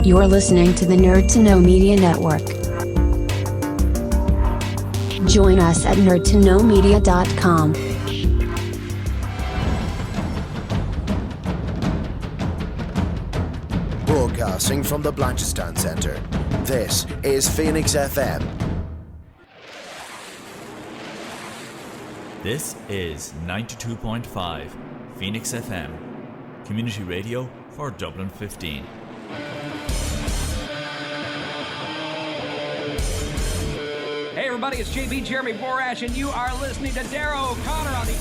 You're listening to the Nerd to Know Media Network. Join us at nerdtoknowmedia.com. Broadcasting from the Blanchardstown Centre, this is Phoenix FM. This is 92.5 Phoenix FM, community radio for Dublin 15. Hey everybody, it's JB Jeremy Borash, and you are listening to Darrow O'Connor on the...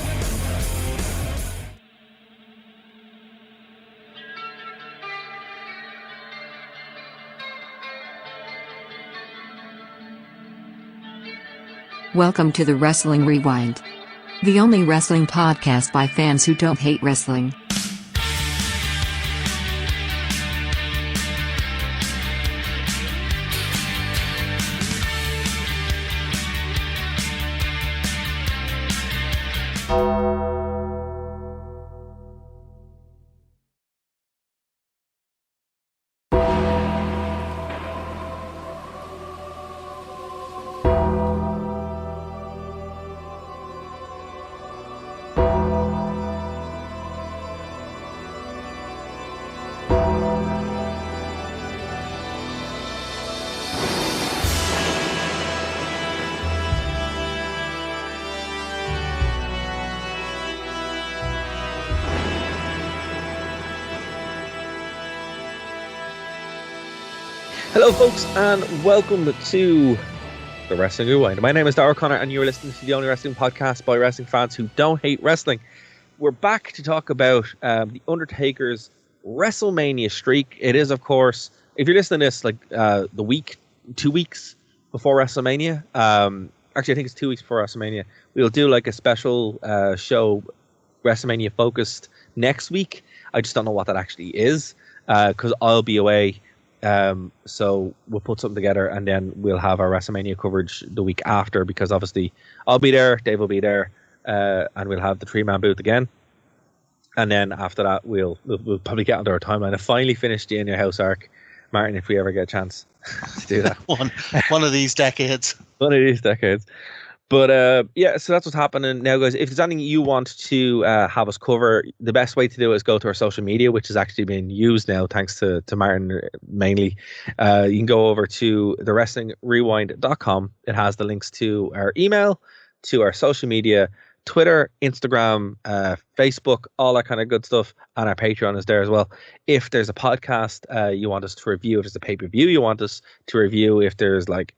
Welcome to the Wrestling Rewind, the only wrestling podcast by fans who don't hate wrestling. Hello folks, and welcome to the Wrestling Rewind. My name is Darrell O'Connor, and you're listening to the only wrestling podcast by wrestling fans who don't hate wrestling. We're back to talk about the Undertaker's WrestleMania streak. It is, of course, if you're listening to this like the week, 2 weeks before WrestleMania. Actually, I think it's 2 weeks before WrestleMania. We'll do like a special show, WrestleMania focused, next week. I just don't know what that actually is because I'll be away. So we'll put something together, and then we'll have our WrestleMania coverage the week after, because obviously I'll be there, Dave will be there, and we'll have the 3-man booth again. And then after that, we'll probably get onto our timeline. I finally finished the In Your House arc, Martin, if we ever get a chance to do that. one of these decades. One of these decades. But yeah, so that's what's happening now, guys. If there's anything you want to have us cover, the best way to do it is go to our social media, which is actually being used now, thanks to Martin mainly. You can go over to thewrestlingrewind.com. It has the links to our email, to our social media, Twitter, Instagram, Facebook, all that kind of good stuff. And our Patreon is there as well. If there's a podcast you want us to review, if there's a pay-per-view you want us to review, if there's like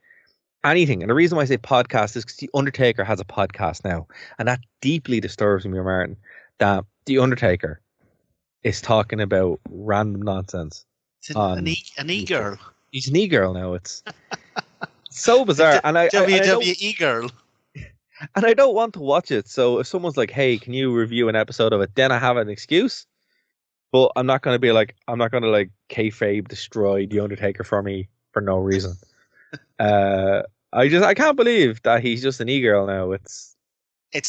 anything. And the reason why I say podcast is because The Undertaker has a podcast now. And that deeply disturbs me, Martin, that The Undertaker is talking about random nonsense. An e-girl. He's an e-girl now. It's so bizarre. And WWE girl. And I don't want to watch it. So if someone's like, hey, can you review an episode of it? Then I have an excuse. But I'm not going to be like, I'm not going to like kayfabe destroy The Undertaker for me for no reason. I can't believe that he's just an e-girl now. It's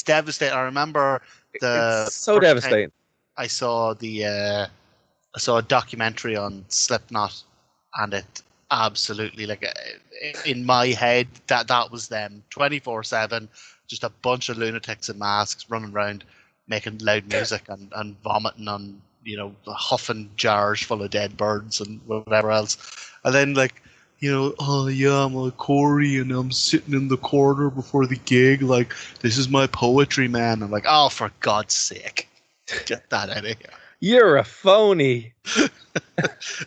devastating. I remember it's so devastating. I saw a documentary on Slipknot, and it absolutely, like, in my head, that was them 24/7, just a bunch of lunatics in masks running around making loud music and vomiting on, huffing jars full of dead birds and whatever else. And then, like, oh yeah, I'm a Corey and I'm sitting in the corner before the gig, like, this is my poetry, man. I'm like, oh, for God's sake, get that out of here. You're a phony.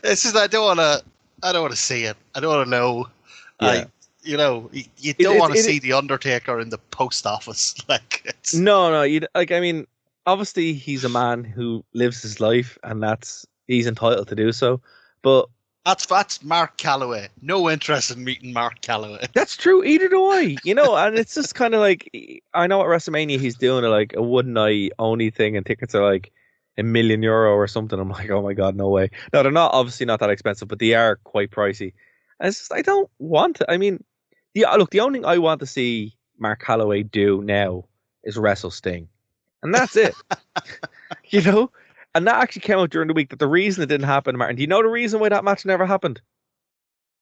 It's just, I don't want to see it. I don't want to know. Yeah. You don't want to see The Undertaker in the post office. Like, it's... No. I mean, obviously he's a man who lives his life, and he's entitled to do so. But that's Mark Calloway. No interest in meeting Mark Calloway. That's true. Either do I. And it's just kind of like, I know at WrestleMania he's doing like a one night only thing, and tickets are like €1 million or something. I'm like, oh my God, no way. No, they're not, obviously not that expensive, but they are quite pricey. And it's just, I don't want it. I mean, the only thing I want to see Mark Calloway do now is wrestle Sting. And that's it. And that actually came out during the week that the reason it didn't happen, Martin, do you know the reason why that match never happened?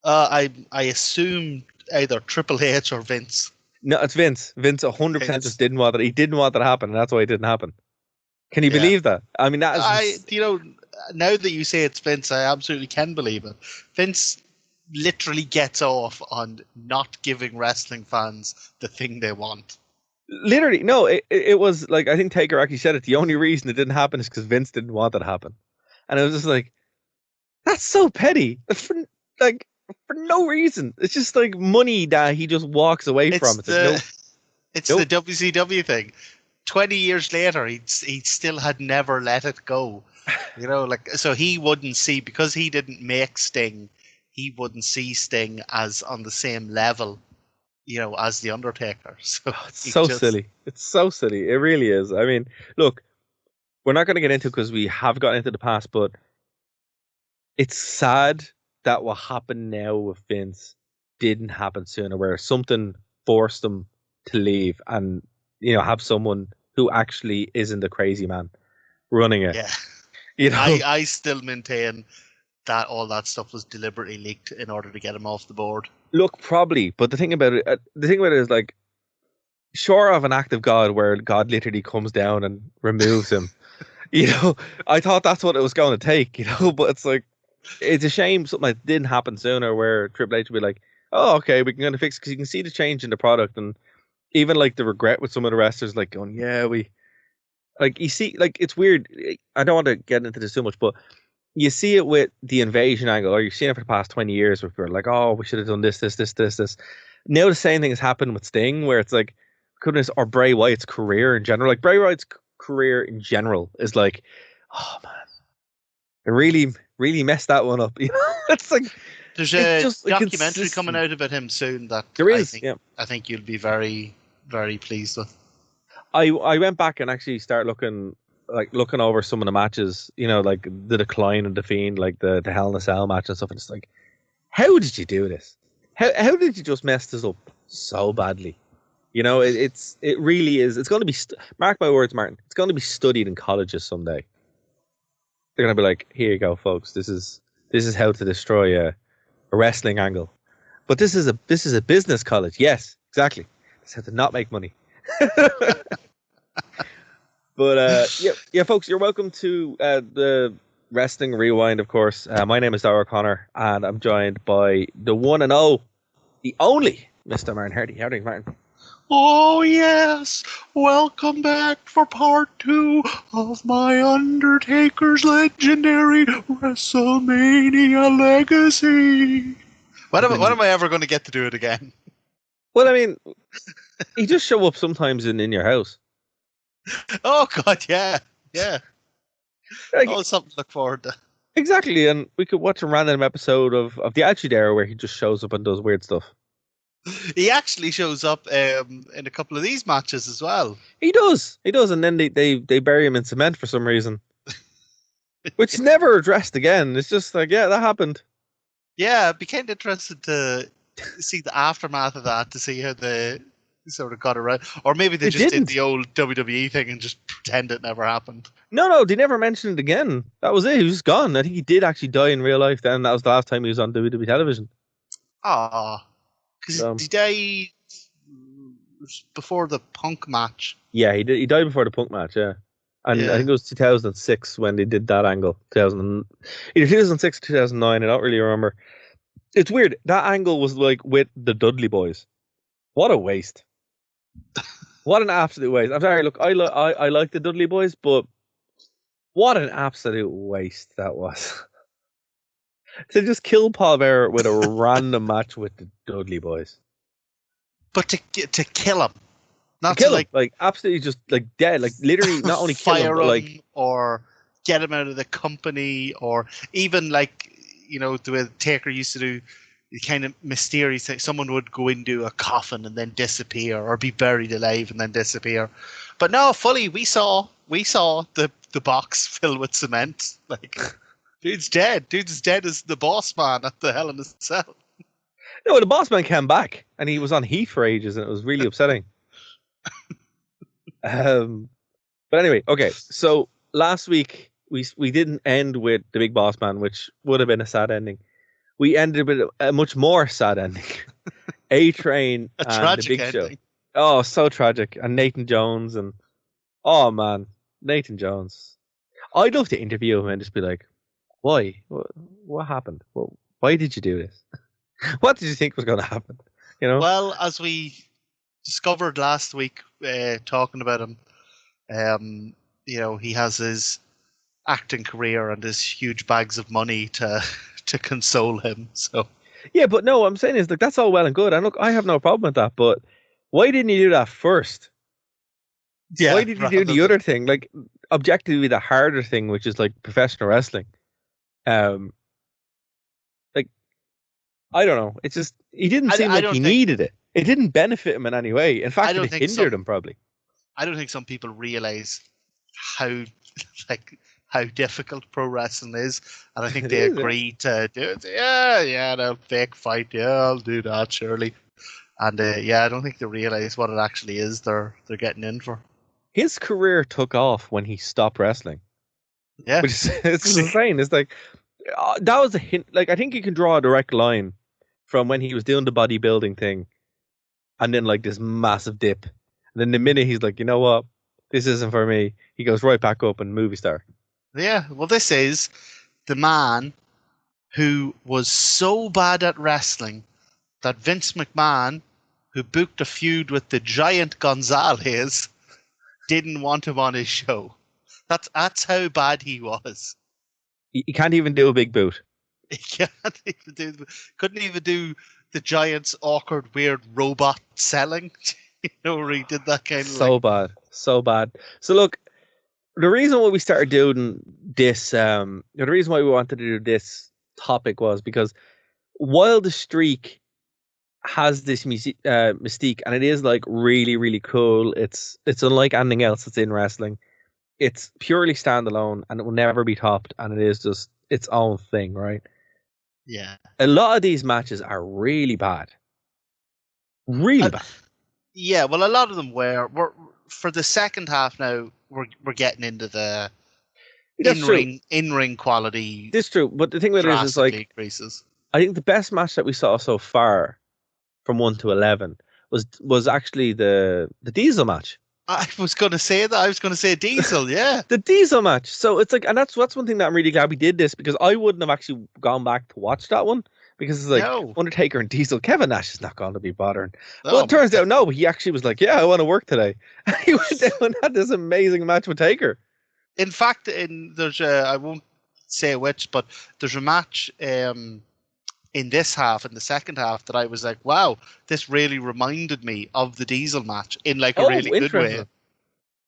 I assume either Triple H or Vince. No, it's Vince. Vince 100% just didn't want it. He didn't want that to happen, and that's why it didn't happen. Can you believe that? I mean, that is... Now that you say it's Vince, I absolutely can believe it. Vince literally gets off on not giving wrestling fans the thing they want. Literally, no, it was like, I think Taker actually said it, the only reason it didn't happen is because Vince didn't want it to happen. And it was just like, that's so petty. For no reason. It's just like money that he just walks away from. It's the WCW thing. 20 years later, he still had never let it go. So he wouldn't see, because he didn't make Sting, he wouldn't see Sting as on the same level, as the Undertaker. So it's so silly. It's so silly. It really is. I mean, look, we're not going to get into it because we have gotten into the past, but it's sad that what happened now with Vince didn't happen sooner, where something forced him to leave and, have someone who actually isn't the crazy man running it. Yeah. I still maintain that all that stuff was deliberately leaked in order to get him off the board. Look, probably, but the thing about it is, like, short of an act of God where God literally comes down and removes him, I thought that's what it was going to take, but it's like, it's a shame something like didn't happen sooner, where Triple H would be like, oh, okay, we can kind of fix it, because you can see the change in the product, and even like the regret with some of the wrestlers, like going, yeah, you see, like, it's weird. I don't want to get into this too much, but you see it with the invasion angle, or you've seen it for the past 20 years, where people are like, oh, we should have done this. Now the same thing has happened with Sting, where it's like, goodness, or Bray Wyatt's career in general. Like, Bray Wyatt's career in general is like, oh man, it really, really messed that one up. It's like, there's a documentary coming out about him soon that there is. I think you'll be very, very pleased with. I went back and actually started looking over some of the matches, like the Decline of the Fiend, like the Hell in a Cell match and stuff. And it's like, how did you do this? How did you just mess this up so badly? It really is. It's going to be, mark my words, Martin, it's going to be studied in colleges someday. They're going to be like, here you go, folks. This is how to destroy a wrestling angle. But this is a business college. Yes, exactly. This is how to not make money. But yeah, folks, you're welcome to the Wrestling Rewind, of course. My name is Darragh O'Connor, and I'm joined by the one and the only Mr. Martin Hardy. How are you, Martin? Oh, yes. Welcome back for part 2 of my Undertaker's legendary WrestleMania legacy. When am I ever going to get to do it again? Well, I mean, he just show up sometimes in your house. Oh, God, yeah. Yeah. Like, something to look forward to. Exactly, and we could watch a random episode of the Attitude Era where he just shows up and does weird stuff. He actually shows up in a couple of these matches as well. He does, and then they bury him in cement for some reason, which is never addressed again. It's just like, yeah, that happened. Yeah, I'd be kind of interested to see the aftermath of that, to see how they sort of got around, or maybe they just did the old WWE thing and just pretend it never happened. No, they never mentioned it again. That was it. He was gone. I think he did actually die in real life. Then that was the last time he was on WWE television. Ah. Because he died before the Punk match. Yeah, he did. He died before the Punk match, yeah. And I think it was 2006 when they did that angle. Either 2006 or 2009, I don't really remember. It's weird. That angle was like with the Dudley Boys. What a waste. What an absolute waste. I'm sorry, look, I like the Dudley Boys, but what an absolute waste that was. To just kill Paul Bearer with a random match with the Dudley Boys. But to kill him. Not to kill him. Like absolutely just like dead. Like literally not only kill him, but like, or get him out of the company, or even like, the way Taker used to do, the kind of mysterious thing. Someone would go into a coffin and then disappear, or be buried alive and then disappear. But no, fully we saw the box filled with cement. Like, dude's dead. Dude's as dead as the boss man at the Hell in a Cell. No, the boss man came back and he was on heat for ages, and it was really upsetting. But anyway, okay. So last week we didn't end with the Big Boss Man, which would have been a sad ending. We ended with a much more sad ending. A-Train A and tragic the Big ending. Show. Oh, so tragic. And Nathan Jones and oh man, Nathan Jones. I'd love to interview him and just be like, why? What happened? Why did you do this? What did you think was going to happen? You know? Well, as we discovered last week, talking about him, he has his acting career and his huge bags of money to to console him. So Yeah, but no, what I'm saying is like that's all well and good. And look, I have no problem with that, but why didn't you do that first? yeah, Why did you do the other thing? Like objectively the harder thing, which is like professional wrestling. Like I don't know. It's just he didn't seem like he needed it. It didn't benefit him in any way. In fact, it hindered him probably. I don't think some people realize how how difficult pro wrestling is, and I think they agreed to do it. Yeah, no fake fight. Yeah, I'll do that surely. And I don't think they realize what it actually is they're getting in for. His career took off when he stopped wrestling. Yeah, which is it's insane. It's like that was a hint. Like I think you can draw a direct line from when he was doing the bodybuilding thing, and then like this massive dip. And then the minute he's like, you know what, this isn't for me, he goes right back up and movie star. Yeah, well, this is the man who was so bad at wrestling that Vince McMahon, who booked a feud with the giant Gonzalez, didn't want him on his show. That's how bad he was. He can't even do a big boot. He couldn't even do the Giant's awkward, weird robot selling. Where he did that kind of so bad. So look, the reason why we started doing this, the reason why we wanted to do this topic was because while the streak has this mystique, and it is like really, really cool. It's unlike anything else that's in wrestling. It's purely standalone, and it will never be topped, and it is just its own thing, right? Yeah. A lot of these matches are really bad. Really bad. Yeah, well, a lot of them were for the second half now. We're getting into the in ring quality. This is true, but the thing with it is like increases. I think the best match that we saw so far, from 1 to 11, was actually the Diesel match. I was going to say that. I was going to say Diesel, yeah. The Diesel match. So it's like, and that's one thing that I'm really glad we did this, because I wouldn't have actually gone back to watch that one, because it's like Undertaker and Diesel. Kevin Nash is not going to be bothering. Well, it turns out no, he actually was like, yeah, I want to work today. And he went down and had this amazing match with Taker. In fact, there's I won't say which, but there's a match in this half, in the second half, that I was like, wow, this really reminded me of the Diesel match in like a really good way.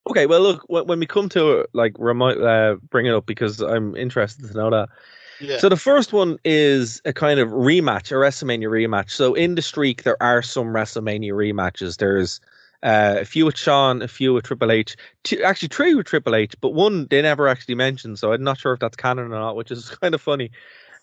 Okay, well, look, when we come to like bring it up, because I'm interested to know that. Yeah. So the first one is a kind of rematch, a WrestleMania rematch. So in the streak, there are some WrestleMania rematches. There's a few with Shawn, a few with Triple H, actually 3 with Triple H, but one they never actually mentioned, so I'm not sure if that's canon or not, which is kind of funny.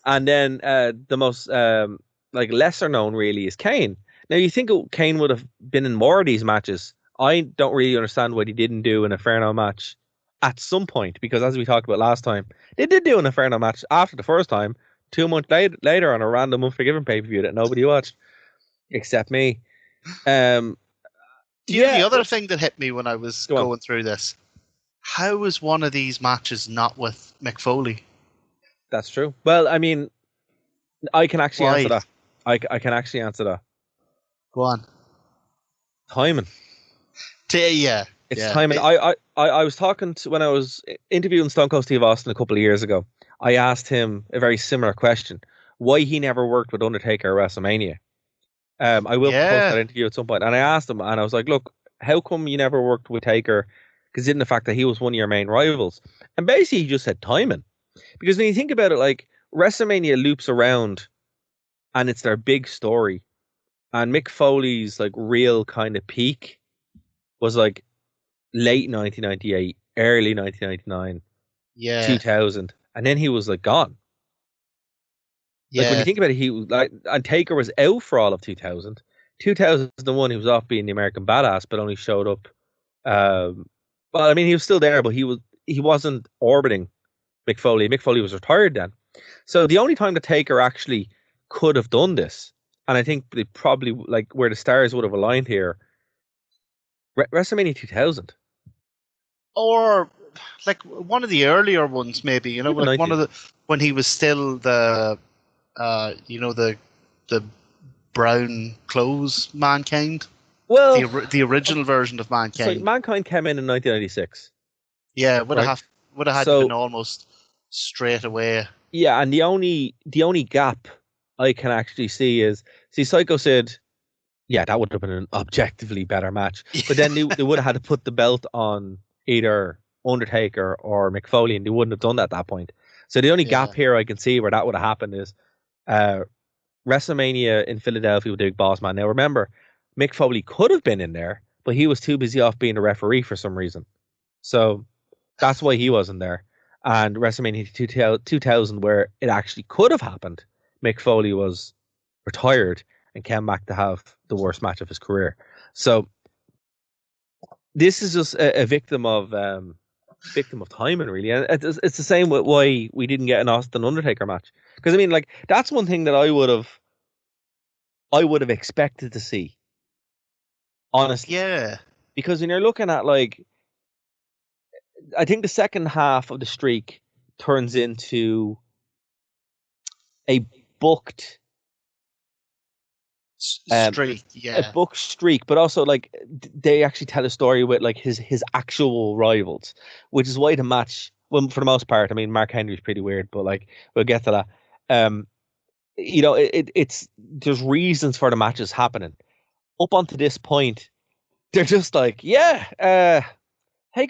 And then the most like lesser known really is Kane. Now you think Kane would have been in more of these matches. I don't really understand what he didn't do in a Phenom match at some point, because as we talked about last time, they did do an Inferno match after the first time, 2 months later on a random Unforgiven pay-per-view that nobody watched except me. The other thing that hit me when I was going through this, how was one of these matches not with Mick Foley? That's true. Well, I mean, I can actually answer that. I can actually answer that. Go on. Timing. It's timing. I was talking to, when I was interviewing Stone Cold Steve Austin a couple of years ago, I asked him a very similar question. Why he never worked with Undertaker at WrestleMania. I will post that interview at some point. And I asked him, and I was like, look, how come you never worked with Taker, considering the fact that he was one of your main rivals? And basically he just said timing. Because when you think about it, like, WrestleMania loops around and it's their big story. And Mick Foley's like real kind of peak was like late 1998, early 1999, 2000, and then he was like gone. Yeah. Like when you think about it, he like, and Taker was out for all of 2000. 2001, he was off being the American Badass, but only showed up. Well, I mean, he was still there, but he wasn't orbiting Mick Foley. Mick Foley was retired then. So the only time the Taker actually could have done this, and I think they probably, like, where the stars would have aligned here, WrestleMania 2000. Or like one of the earlier ones, maybe, you know, Even like 90. one of the, when he was still the the brown clothes Mankind, Well, the original version of so Mankind. Mankind came in 1996. Yeah, would Right. have had So- been almost straight away. Yeah, and the only gap I can actually see is, Psycho said, yeah, that would have been an objectively better match. But then they would have had to put the belt on either Undertaker or Mick Foley, and they wouldn't have done that at that point. So the only gap here I can see where that would have happened is WrestleMania in Philadelphia with the Big Boss Man. Now remember, Mick Foley could have been in there, but he was too busy off being a referee for some reason. So that's why he wasn't there. And WrestleMania 2000, where it actually could have happened, Mick Foley was retired and came back to have the worst match of his career. So this is just a victim of timing, really. And it's the same with why we didn't get an Austin Undertaker match. Because I mean, like, that's one thing that I would have expected to see. Honestly. Yeah. Because when you're looking at, like, I think the second half of the streak turns into a booked Streak, a booked streak, but also, like, they actually tell a story with, like, his actual rivals, which is why the match, well, for the most part, I mean, Mark Henry's pretty weird, but, like, we'll get to that. You know, it's there's reasons for the matches happening. Up until this point, they're just like, Taker,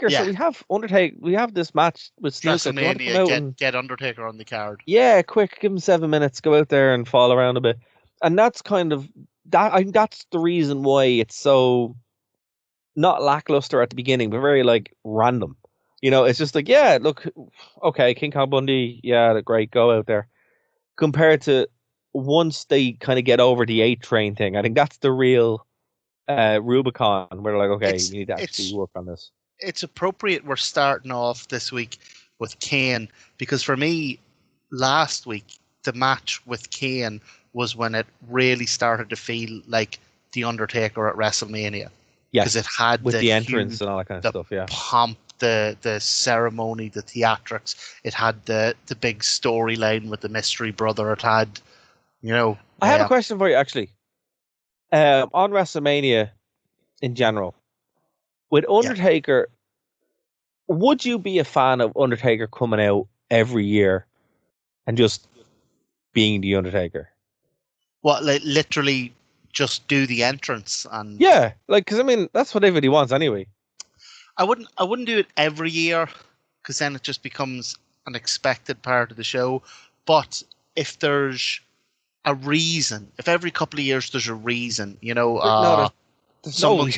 so we have Undertaker, we have this match with Snooker. Do you want to come out and get Undertaker on the card. Yeah, quick, give him 7 minutes, go out there and fall around a bit. And that's kind of that. I think that's the reason why it's so not lackluster at the beginning, but very, like, random. You know, it's just like, yeah, look, okay, King Kong Bundy, yeah, great, go out there. Compared to once they kind of get over the 8 train thing, I think that's the real Rubicon, where they're like, okay, we need to actually work on this. It's appropriate we're starting off this week with Kane, because for me, last week, the match with Kane was when it really started to feel like The Undertaker at WrestleMania. Yeah, because it had with the entrance and all that kind of stuff, yeah. Pomp, the ceremony, the theatrics. It had the big storyline with the mystery brother. It had, you know. I have a question for you, actually. On WrestleMania in general, with Undertaker, would you be a fan of Undertaker coming out every year and just being the Undertaker? What, like, literally just do the entrance? And yeah, like, because I mean, that's what everybody wants anyway. I wouldn't do it every year, because then it just becomes an expected part of the show. But if there's a reason, if every couple of years there's a reason, you know, there's someone.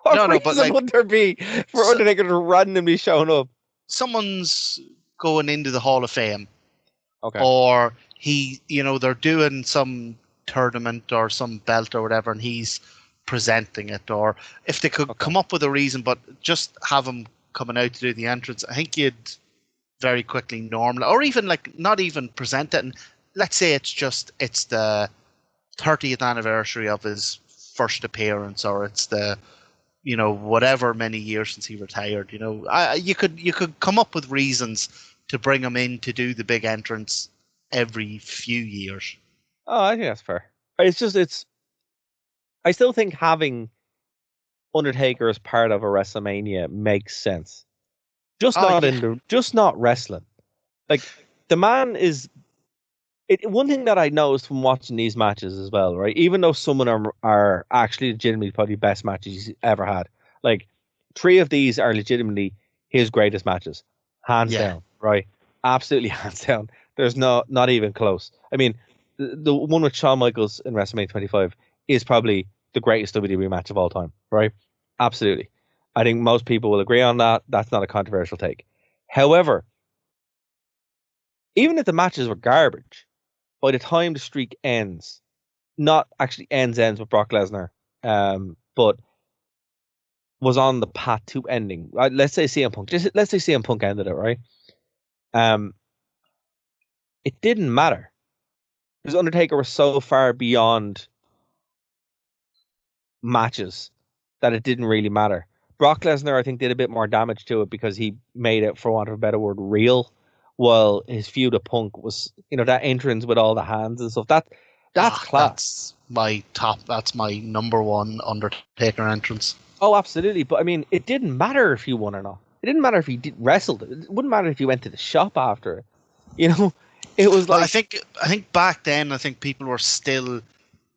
What reason like, would there be for Undertaker to randomly showing up? Someone's going into the Hall of Fame. Okay. Or they're doing some tournament or some belt or whatever, and he's presenting it. Or if they could come up with a reason, but just have him coming out to do the entrance, I think you'd very quickly normally, or even, like, not even present it. And let's say it's the 30th anniversary of his first appearance, or it's the, you know, whatever many years since he retired. You know, you could come up with reasons to bring him in to do the big entrance every few years. Oh, I think that's fair. I still think having Undertaker as part of a WrestleMania makes sense. Just not wrestling. Like, the man is. One thing that I noticed from watching these matches as well, right? Even though some of them are actually legitimately probably best matches he's ever had, like, 3 of these are legitimately his greatest matches, hands down, right? Absolutely hands down. There's not even close. I mean, the one with Shawn Michaels in WrestleMania 25 is probably the greatest WWE match of all time, right? Absolutely. I think most people will agree on that. That's not a controversial take. However, even if the matches were garbage, by the time the streak ends, not actually ends with Brock Lesnar, but was on the path to ending. Let's say CM Punk. Let's say CM Punk ended it, right? it didn't matter because Undertaker was so far beyond matches that it didn't really matter. Brock Lesnar, I think, did a bit more damage to it because he made it, for want of a better word, real. While his feud with Punk was, that entrance with all the hands and stuff. That's class. That's my number one Undertaker entrance. Oh, absolutely. But I mean, it didn't matter if he won or not. It didn't matter if he wrestled. It wouldn't matter if he went to the shop after it. It was like. I think back then, I think people were still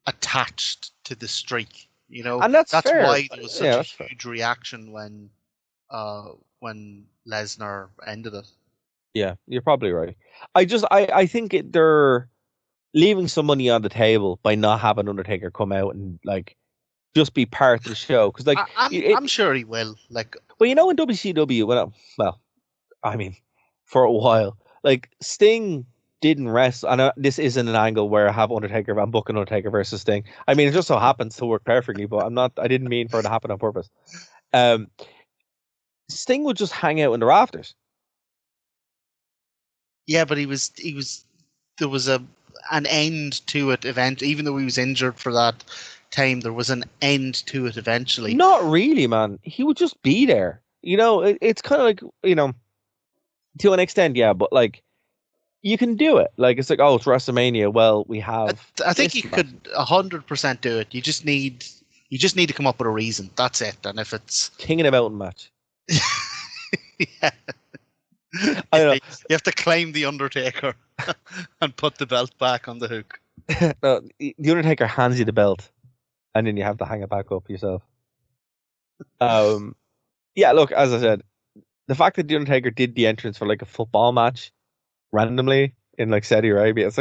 attached to the streak. And that's fair. Why there was such a huge reaction when Lesnar ended it. Yeah, you're probably right. I think they're leaving some money on the table by not having Undertaker come out and just be part of the show because I'm sure he will. Well, in WCW, for a while, Sting didn't wrestle. And this isn't an angle where I have Undertaker. I'm booking Undertaker versus Sting. I mean, it just so happens to work perfectly, but I didn't mean for it to happen on purpose. Sting would just hang out in the rafters. Yeah, but there was an end to it eventually. Even though he was injured for that time, there was an end to it eventually. Not really, man. He would just be there. It's kind of to an extent, yeah, but you can do it. It's it's WrestleMania. Well, we have. I think you could 100% do it. You just need to come up with a reason. That's it. And if it's King of the Mountain match. Yeah. I know. You have to claim the Undertaker and put the belt back on the hook. No, the Undertaker hands you the belt, and then you have to hang it back up yourself. Yeah. Look, as I said, the fact that the Undertaker did the entrance for a football match randomly in Saudi Arabia, it's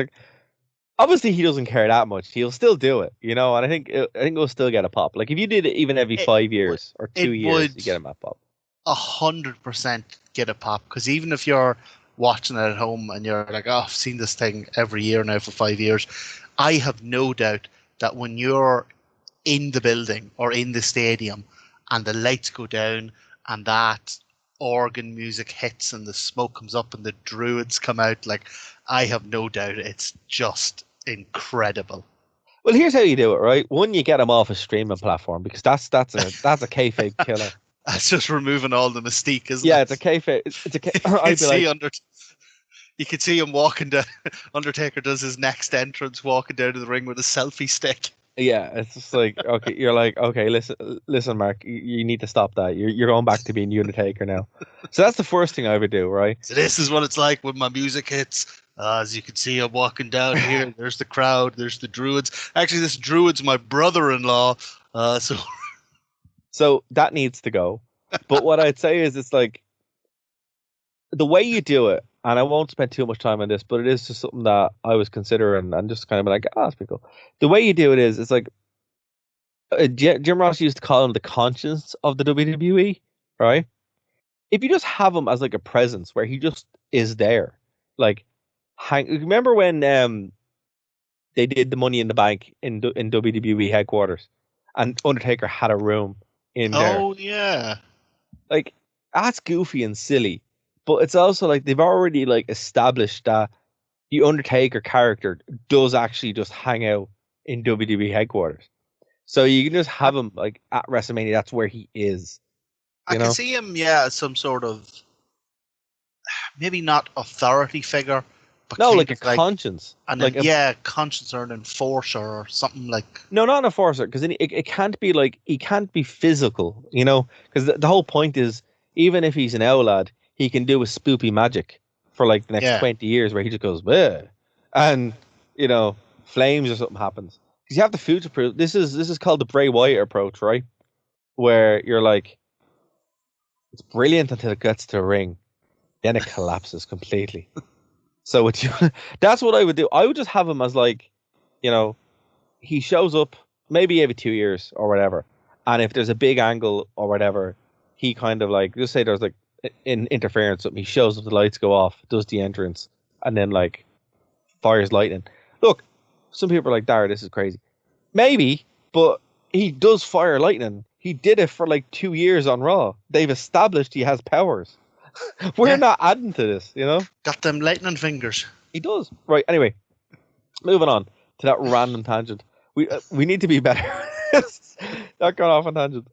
obviously he doesn't care that much. He'll still do it, and I think it'll still get a pop. If you did it even every 5 years or 2 years, you get a pop. 100% get a pop, because even if you're watching it at home and you're I've seen this thing every year now for 5 years, I have no doubt that when you're in the building or in the stadium and the lights go down and that organ music hits and the smoke comes up and the druids come out, I have no doubt it's just incredible. Well, here's how you do it, right? One, you get them off a streaming platform, because that's a kayfabe killer. That's just removing all the mystique, isn't it? Yeah, it's a kayfabe. You can see him walking down. Undertaker does his next entrance, walking down to the ring with a selfie stick. Yeah, it's just okay. You're okay. Listen, Mark. You need to stop that. You're going back to being Undertaker now. So that's the first thing I would do, right? So this is what it's like when my music hits. As you can see, I'm walking down here. There's the crowd. There's the druids. Actually, this druid's my brother-in-law. So that needs to go. But what I'd say is it's the way you do it, and I won't spend too much time on this, but it is just something that I was considering and just kind of that's pretty cool. The way you do it is, it's Jim Ross used to call him the conscience of the WWE, right? If you just have him as a presence where he just is there, remember when they did the Money in the Bank in WWE headquarters, and Undertaker had a room in there. Oh yeah. That's goofy and silly, but it's also they've already established that the Undertaker character does actually just hang out in WWE headquarters. So you can just have him at WrestleMania. That's where he is. I can see him, as some sort of, maybe not authority figure, but no, a conscience, and conscience or an enforcer or something No, not an enforcer, because it can't be he can't be physical, because the whole point is, even if he's an lad, he can do a spoopy magic for the next 20 years, where he just goes bleh, and flames or something happens, because you have the future proof. This is called the Bray Wyatt approach, right? Where you're it's brilliant until it gets to the ring, then it collapses completely. So that's what I would do. I would just have him as he shows up maybe every 2 years or whatever, and if there's a big angle or whatever, he kind of just say there's in interference, something, he shows up, the lights go off, does the entrance, and then fires lightning. Look, some people are Dara, this is crazy. Maybe, but he does fire lightning. He did it for 2 years on Raw. They've established he has powers. We're not adding to this, you know? Got them lightning fingers. He does. Right, anyway. Moving on to that random tangent. We need to be better. That got off on tangent.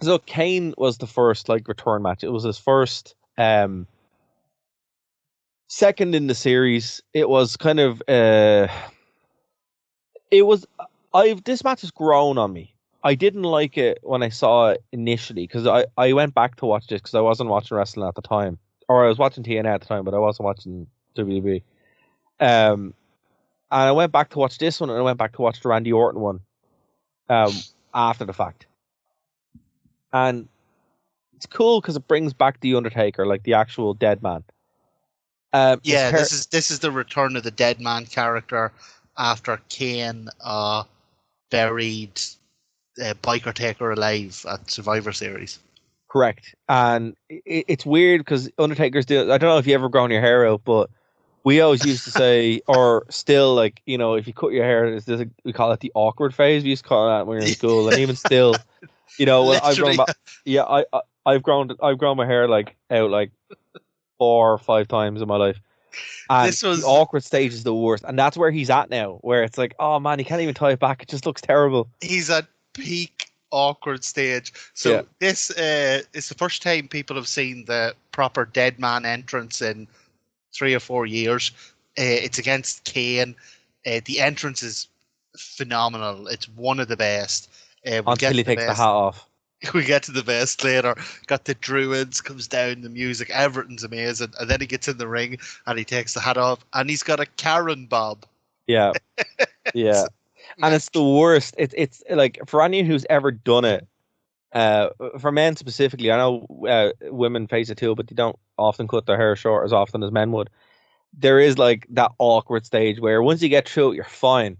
So Kane was the first return match. It was his first second in the series. It was kind of this match has grown on me. I didn't like it when I saw it initially because I went back to watch this because I wasn't watching wrestling at the time, or I was watching TNA at the time, but I wasn't watching WWE. And I went back to watch this one, and I went back to watch the Randy Orton one after the fact. And it's cool because it brings back the Undertaker, like the actual Deadman. This is the return of the Deadman character after Kane buried Biker Taker alive at Survivor Series. Correct. And it's weird because Undertaker's doing. I don't know if you ever grown your hair out, but we always used to say, or still, if you cut your hair, we call it the awkward phase. We used to call it that when we were in school, and even still, I've grown back. Yeah, I've grown my hair out 4 or 5 times in my life. And the awkward stage is the worst, and that's where he's at now. Where it's like, oh man, he can't even tie it back. It just looks terrible. He's at peak awkward stage. So this is the first time people have seen the proper Deadman entrance in 3 or 4 years. It's against Kane. The entrance is phenomenal. It's one of the best. Until he takes the hat off. We get to the best later. Got the Druids, comes down, the music, everything's amazing. And then he gets in the ring and he takes the hat off and he's got a Karen bob. Yeah. Yeah. And it's the worst. It's like, for anyone who's ever done it, for men specifically, I know women face it too, but they don't often cut their hair short as often as men would. There is that awkward stage where once you get through it, you're fine.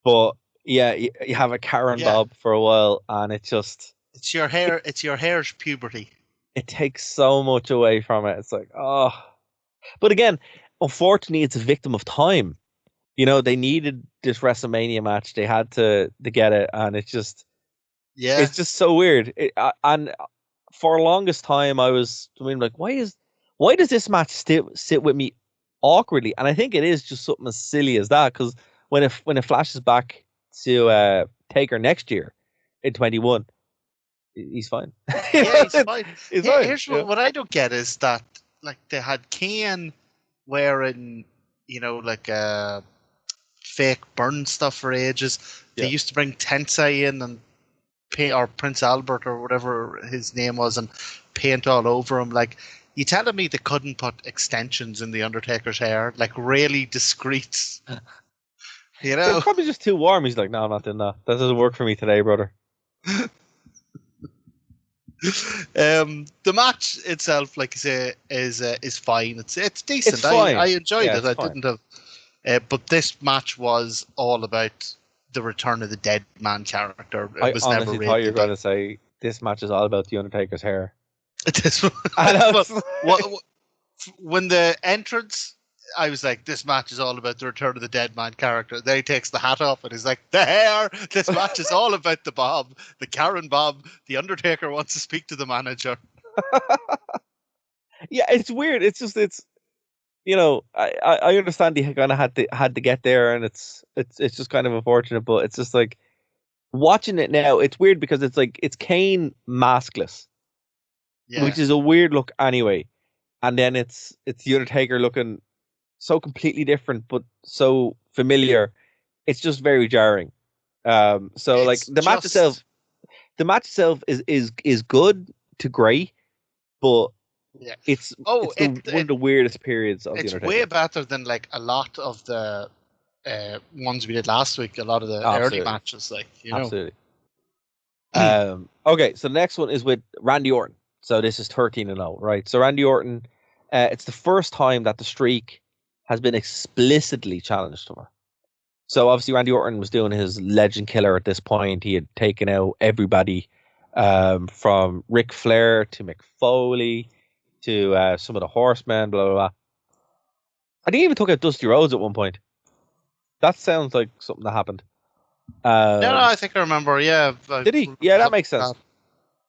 But yeah, you have a Karen bob for a while and it's just... It's your hair. It's your hair's puberty. It takes so much away from it. It's like, oh. But again, unfortunately, it's a victim of time. They needed this WrestleMania match. They had to get it, and it's just, it's just so weird. And for the longest time, I was like, why does this match sit with me awkwardly? And I think it is just something as silly as that, because when it flashes back to Taker next year in 21. He's fine. Yeah, he's fine. He's fine. Here's what I don't get is that they had Kane wearing fake burn stuff for ages. They used to bring Tensei in and paint, or Prince Albert or whatever his name was, and paint all over him. You telling me they couldn't put extensions in the Undertaker's hair, really discreet? It's probably just too warm. He's like, no, I'm not doing that. That doesn't work for me today, brother. The match itself, like I say, is fine. It's decent. It's fine. I enjoyed it. I fine. didn't have, but this match was all about the return of the Deadman character. It was I never honestly really thought you were going to say this match is all about the Undertaker's hair. When the entrance, I was like, this match is all about the return of the Deadman character. Then he takes the hat off and he's like, the hair! This match is all about the bob, the Karen bob. The Undertaker wants to speak to the manager. Yeah, it's weird. It's just, I understand he kind of had to get there, and it's just kind of unfortunate, but it's just like, watching it now, it's weird because it's Kane maskless, which is a weird look anyway. And then it's the Undertaker looking so completely different, but so familiar. It's just very jarring. The match itself is good to great, but it's one of the weirdest periods of the Undertaker. It's way better than a lot of the ones we did last week. A lot of the early matches, Absolutely. Okay, so the next one is with Randy Orton. So this is 13-0, right? So Randy Orton, it's the first time that the streak has been explicitly challenged to her. So obviously Randy Orton was doing his legend killer at this point. He had taken out everybody from Ric Flair to Mick Foley to some of the Horsemen, blah, blah, blah. I think he even took out Dusty Rhodes at one point. That sounds like something that happened. No, I think I remember, yeah. Did he? Yeah, that makes sense.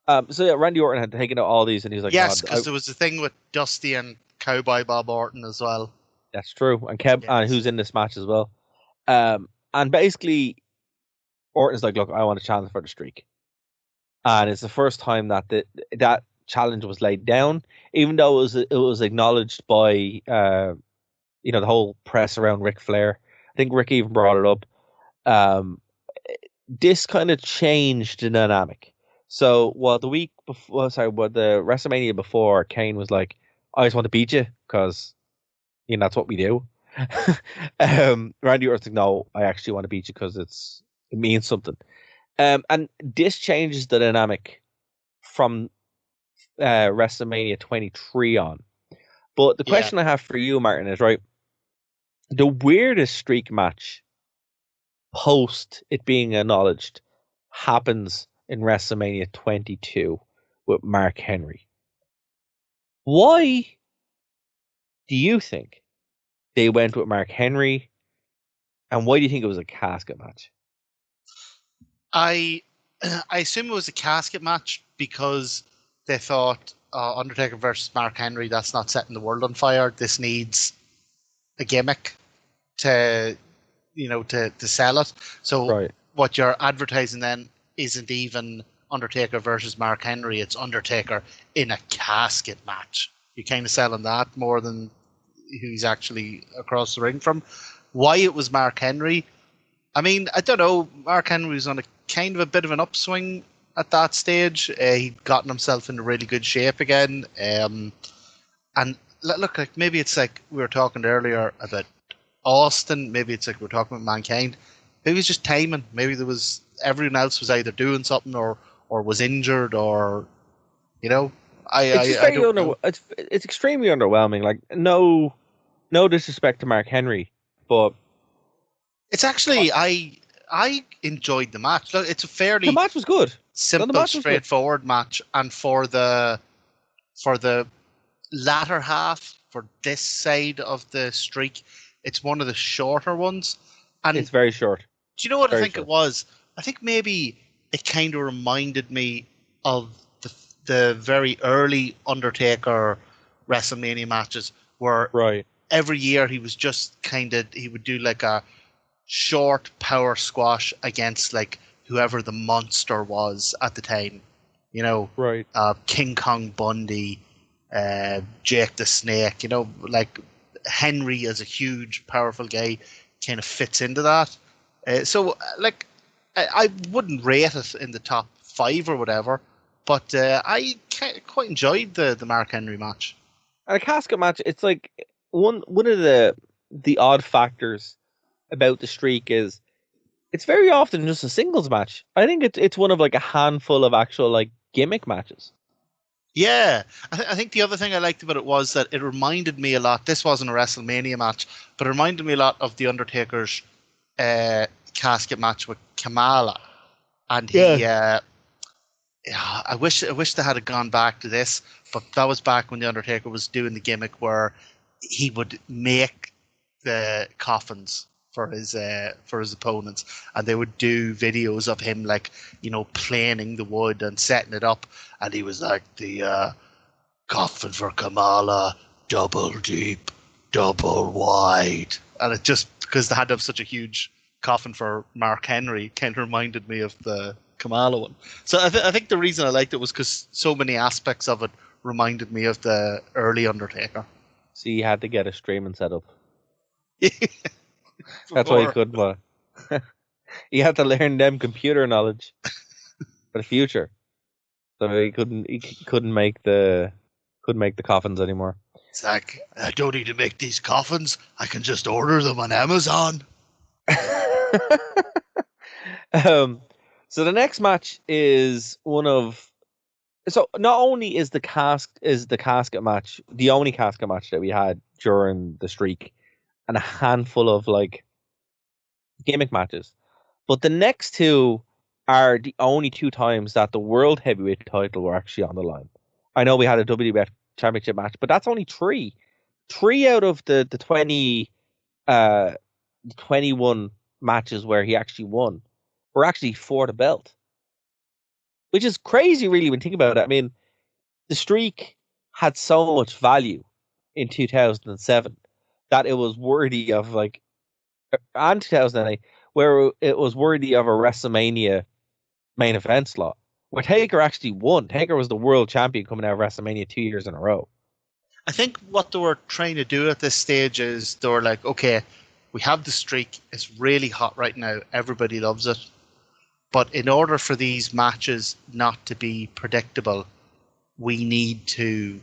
So yeah, Randy Orton had taken out all these, and he's like, Yes, "God, because there was a thing with Dusty and Cowboy Bob Orton as well. that's true." And Kev, Yes. who's in this match as well. And basically, Orton's like, "Look, I want a challenge for the streak," and it's the first time that that challenge was laid down, even though it was acknowledged by the whole press around Ric Flair. I think Rick even brought it up. This kind of changed the dynamic. So, the week before, the WrestleMania before, Kane was like, "I just want to beat you because that's what we do." Randy Orton's like, "No, I actually want to beat you because it means something." And this changes the dynamic from WrestleMania 23 on. But the question I have for you, Martin, is right. The weirdest streak match post it being acknowledged happens in WrestleMania 22 with Mark Henry. Why do you think they went with Mark Henry, and why do you think it was a casket match? I assume it was a casket match because they thought Undertaker versus Mark Henry, that's not setting the world on fire. This needs a gimmick to sell it. So what you're advertising then isn't even Undertaker versus Mark Henry, it's Undertaker in a casket match. You're kind of selling that more than who he's actually across the ring from. Why it was Mark Henry, I mean, I don't know. Mark Henry was on a kind of a bit of an upswing at that stage. He'd gotten himself into really good shape again. And look, like maybe it's like we were talking earlier about Austin. Maybe it's like we're talking about Mankind. Maybe it's just timing. Maybe everyone else was either doing something or was injured or it's extremely underwhelming. Like no disrespect to Mark Henry, but it's actually I enjoyed the match. Look, it's a fairly the match was good, simple, straightforward match, and for the latter half, for this side of the streak, it's one of the shorter ones, and it's very short. Do you know what I think it was? I think maybe it kind of reminded me of the very early Undertaker WrestleMania matches, where every year he was just he would do like a short power squash against like whoever the monster was at the time. King Kong Bundy, Jake the Snake, like Henry as a huge, powerful guy kind of fits into that. So I wouldn't rate it in the top 5 or whatever, but I quite enjoyed the Mark Henry match. And a casket match, it's like one of the odd factors about the streak is it's very often just a singles match. I think it's one of like a handful of actual like gimmick matches. Yeah, I think the other thing I liked about it was that it reminded me a lot. This wasn't a WrestleMania match, but it reminded me a lot of the Undertaker's casket match with Kamala, and I wish they had gone back to this, but that was back when the Undertaker was doing the gimmick where he would make the coffins for his opponents, and they would do videos of him planing the wood and setting it up, and he was like, the coffin for Kamala, double deep, double wide, and it just because they had to have such a huge coffin for Mark Henry kind of reminded me of the Kamala one. So I think the reason I liked it was because so many aspects of it reminded me of the early Undertaker. So you had to get a streaming setup. That's why you couldn't. You had to learn them computer knowledge for the future. So he couldn't make the coffins anymore. It's like, I don't need to make these coffins. I can just order them on Amazon. So the next match is one of. So not only is the casket match the only casket match that we had during the streak, and a handful of like gimmick matches, but the next two are the only 2 times that the world heavyweight title were actually on the line. I know we had a WWF championship match, but that's only 3 out of the 21 matches where he actually won were actually for the belt. which is crazy, really, when you think about it. I mean, the streak had so much value in 2007 that it was worthy of and 2008, where it was worthy of a WrestleMania main event slot. Where Taker actually won. Taker was the world champion coming out of WrestleMania 2 years in a row. I think what they were trying to do at this stage is they were like, okay, we have the streak. It's really hot right now. Everybody loves it. But in order for these matches not to be predictable, we need to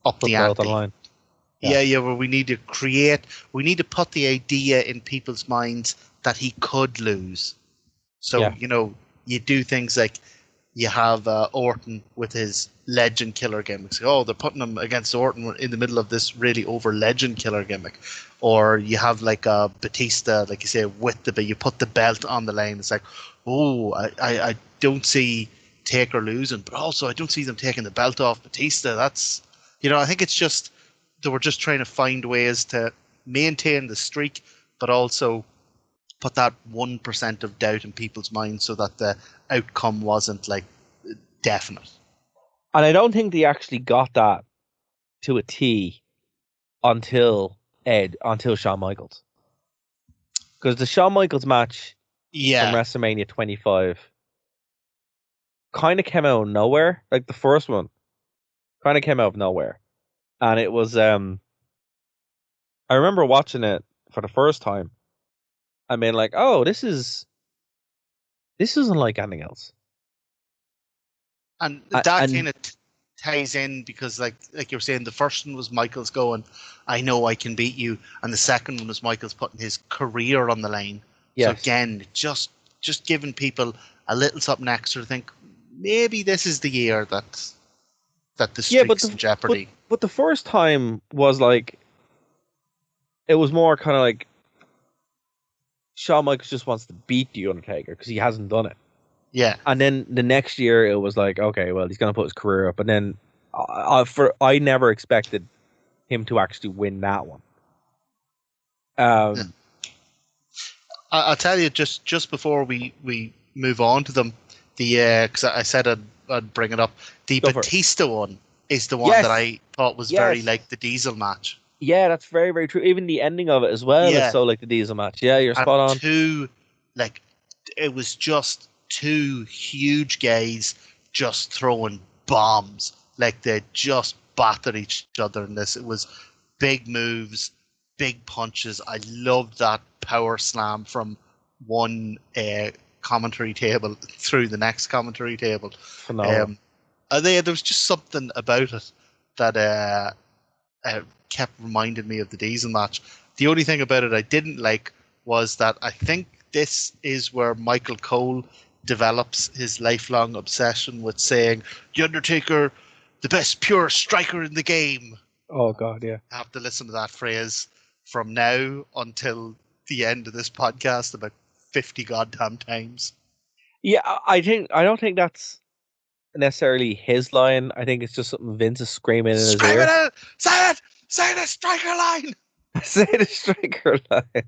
up the ante. Line. Yeah, well, we need to put the idea in people's minds that he could lose. So, you do things like you have Orton with his legend killer gimmick. Oh, they're putting him against Orton in the middle of this really over legend killer gimmick. Or you have like Batista, like you say, you put the belt on the line. It's like, oh, I don't see Taker losing, but also I don't see them taking the belt off Batista. That's, I think it's just, they were just trying to find ways to maintain the streak, but also put that 1% of doubt in people's minds so that the outcome wasn't like definite. And I don't think they actually got that to a T until Shawn Michaels. Because the Shawn Michaels match from WrestleMania 25 kind of came out of nowhere. Like the first one kind of came out of nowhere. And it was, I remember watching it for the first time. I mean, like, oh, this isn't like anything else. And that kind of ties in because, like you were saying, the first one was Michaels going, I know I can beat you. And the second one was Michaels putting his career on the line. Yes. So again, just giving people a little something extra to think, maybe this is the year that the streak's in jeopardy. But the first time was like, it was more kind of like, Shawn Michaels just wants to beat The Undertaker because he hasn't done it. Yeah. And then the next year it was like, okay, well, he's going to put his career up. And then I never expected him to actually win that one. I'll tell you just before we move on to them, because I said I'd bring it up. The Batista one is the one that I thought was very like the Diesel match. Yeah, that's very, very true. Even the ending of it as well is so like the Diesel match. Yeah, you're spot on. It was just two huge guys just throwing bombs. Like they just battered each other in this. It was big moves, big punches. I loved that power slam from one commentary table through the next commentary table. There was just something about it that kept reminding me of the Diesel match. The only thing about it I didn't like was that I think this is where Michael Cole develops his lifelong obsession with saying, The Undertaker, the best pure striker in the game. Oh, God, yeah. I have to listen to that phrase from now until the end of this podcast about 50 goddamn times. Yeah, I don't think that's necessarily his line. I think it's just something Vince is screaming in his ear. Say it! Say the striker line! Say the striker line.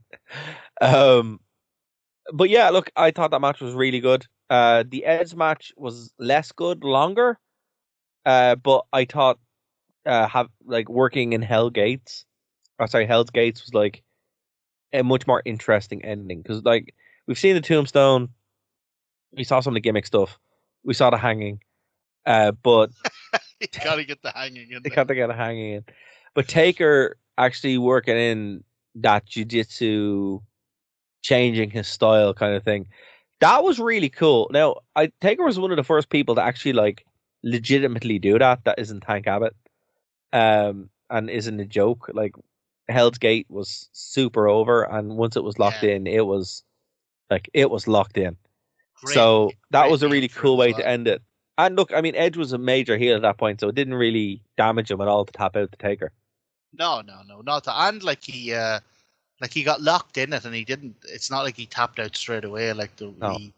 But yeah, look, I thought that match was really good. The Edge match was less good, longer. But I thought working in Hell's Gates was like a much more interesting ending because like we've seen the Tombstone, we saw some of the gimmick stuff, we saw the hanging, but you gotta get the hanging in. They gotta get the hanging in. But Taker actually working in that jiu-jitsu, changing his style kind of thing, that was really cool. Now, Taker was one of the first people to actually like legitimately do that. That isn't Tank Abbott, and isn't a joke. Like Hell's Gate was super over, and once it was locked in, it was locked in. So that was a really cool way to end it. And look, I mean, Edge was a major heel at that point, so it didn't really damage him at all to tap out the Taker. No, not that. And he got locked in it, and he didn't. It's not like he tapped out straight away. He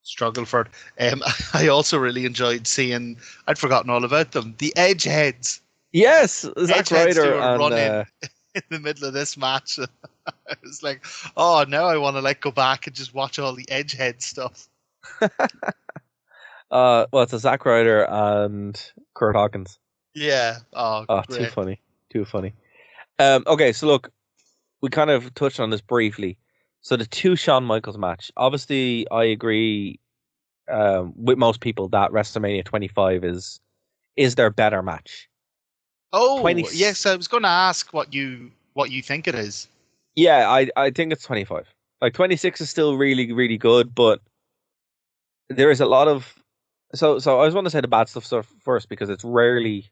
struggled for it. I also really enjoyed seeing. I'd forgotten all about them. The Edge heads. Yes, Zack Ryder and running in the middle of this match. I was like, oh, now I want to go back and just watch all the Edge head stuff. Well, it's a Zack Ryder and Kurt Hawkins. Yeah. Oh, Oh, great. too funny. Okay, so look, we kind of touched on this briefly. So the two Shawn Michaels match. Obviously, I agree with most people that WrestleMania 25 is their better match. Oh, 20, yes. I was going to ask what you think it is. Yeah, I think it's 25. Like 26 is still really, really good, but there is a lot of so I just want to say the bad stuff first because it's rarely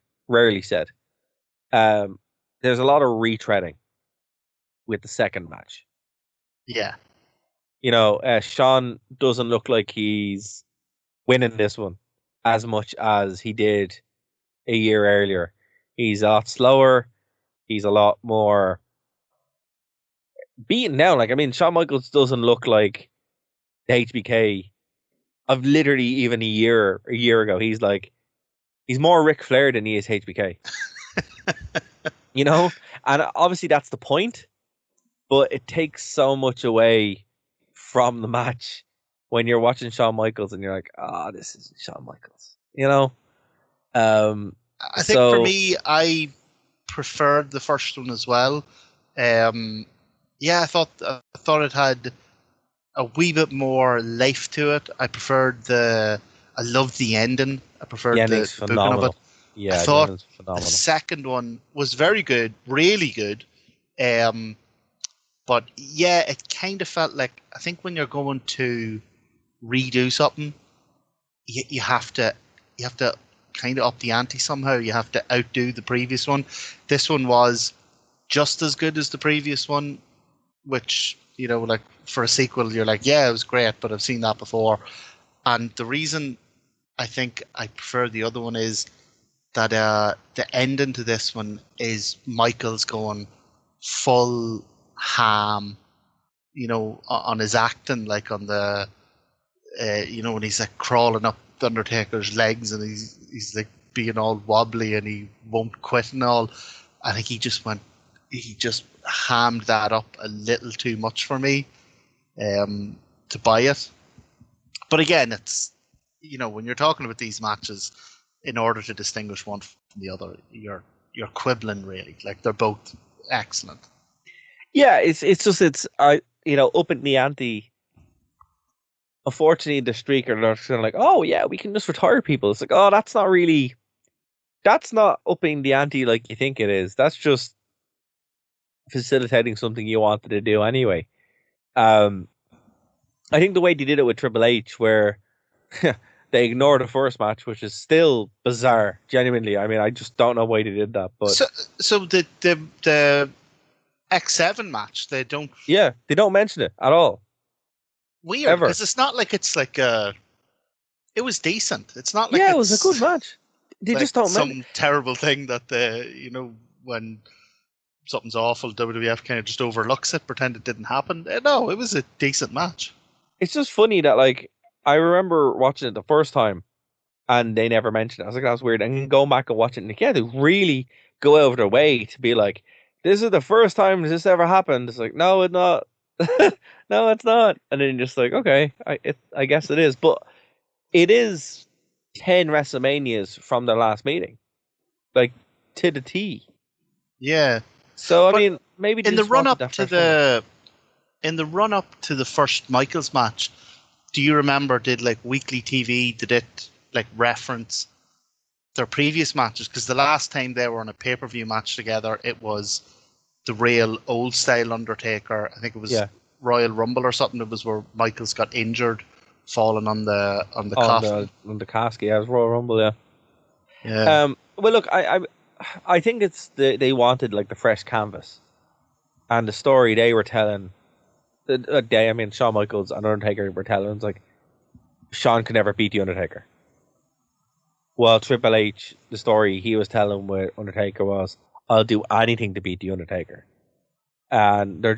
said. Um, there's a lot of retreading with the second match. Yeah. You know, Shawn doesn't look like he's winning this one as much as he did a year earlier. He's a lot slower. He's a lot more beaten down. Like, I mean, Shawn Michaels doesn't look like the HBK of literally even a year ago. He's more Ric Flair than he is HBK. You know? And obviously that's the point, but it takes so much away from the match when you're watching Shawn Michaels and you're like, this is Shawn Michaels. You know? I think for me, I preferred the first one as well. Yeah, I thought it had a wee bit more life to it. I loved the ending. I preferred the booking of it. Yeah, I thought the phenomenal. second one was very good, really good. But yeah, it kind of felt like, I think when you're going to redo something, you have to kind of up the ante somehow. You have to outdo the previous one. This one was just as good as the previous one, which, you know, like for a sequel, you're like, yeah, it was great, but I've seen that before. And the reason I think I prefer the other one is that the ending to this one is Michael's going full ham, you know, on his acting, like on the, you know, when he's like crawling up the Undertaker's legs and he's like being all wobbly and he won't quit and all. I think he just hammed that up a little too much for me to buy it. But again, it's, you know, when you're talking about these matches, in order to distinguish one from the other, you're quibbling really. Like, they're both excellent. Yeah, it's just you know, up in the ante. Unfortunately, the streaker, they're kind of like, oh yeah, we can just retire people. It's like, oh, that's not upping the ante like you think it is. That's just facilitating something you wanted to do anyway. I think the way they did it with Triple H, where they ignored the first match, which is still bizarre, genuinely. I mean, I just don't know why they did that. But so the X7 match, they don't mention it at all. Weird, because it's not like it's like it was decent. It's not like it was a good match. They like just don't some terrible thing that you know, when something's awful, WWF kind of just overlooks it, pretend it didn't happen. No, it was a decent match. It's just funny that, like, I remember watching it the first time and they never mentioned it. I was like, that's weird. And going back and watching it again, they really go out of their way to be like, this is the first time this ever happened. It's like, no, it's not. No, it's not. And then you're just like, okay, I guess it is. But it is 10 WrestleManias from their last meeting. Like, to the T. Yeah. So, I mean, maybe in the run up to the first Michaels match, do you remember, did like Weekly TV, did it like reference their previous matches? Because the last time they were on a pay-per-view match together, it was the real old style Undertaker. I think it was Royal Rumble or something. It was where Michaels got injured falling on the coffin. On the casket, yeah, it was Royal Rumble, yeah. Yeah. Well, look, I think it's they wanted like the fresh canvas, and the story they were telling. I mean, Shawn Michaels and Undertaker were telling, it's like, Shawn could never beat the Undertaker. Well, Triple H, the story he was telling with Undertaker was, I'll do anything to beat the Undertaker. And they're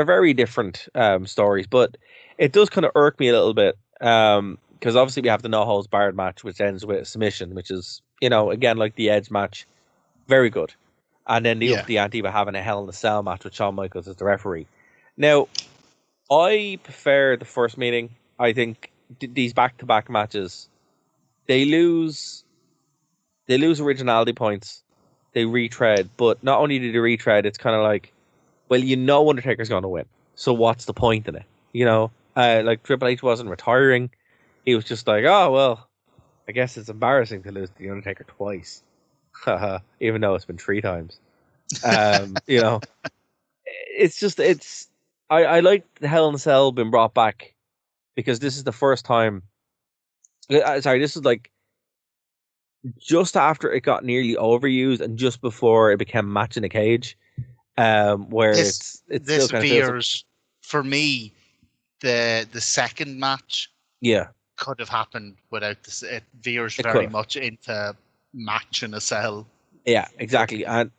very different stories, but it does kind of irk me a little bit, because obviously we have the no holds barred match, which ends with a submission, which is, you know, again, like the Edge match, very good. And then they up the ante by having a Hell in a Cell match with Shawn Michaels as the referee. Now, I prefer the first meeting. I think these back-to-back matches they lose originality points. They retread, but not only do they retread, it's kind of like, well, Undertaker's going to win, so what's the point in it? Like Triple H wasn't retiring. He was just like, oh, well, I guess it's embarrassing to lose to The Undertaker twice. Even though it's been 3 times. I like the Hell in a Cell being brought back because this is the first time. This is like just after it got nearly overused and just before it became match in a cage. Where this still kind veers for me. The second match, could have happened without this. It veers very much into match in a cell. Yeah, exactly, and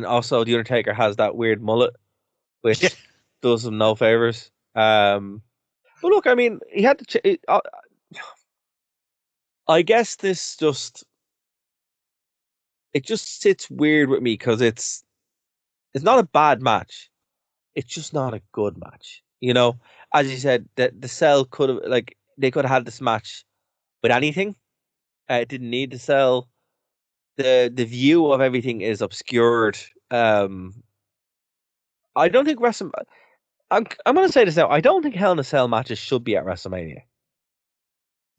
also the Undertaker has that weird mullet, which does him no favors. But look, I mean, he had to. I guess this just sits weird with me because it's not a bad match. It's just not a good match. As you said, the Cell could have they could have had this match with anything. It didn't need to Cell. The view of everything is obscured. I don't think I'm going to say this now. I don't think Hell in a Cell matches should be at WrestleMania.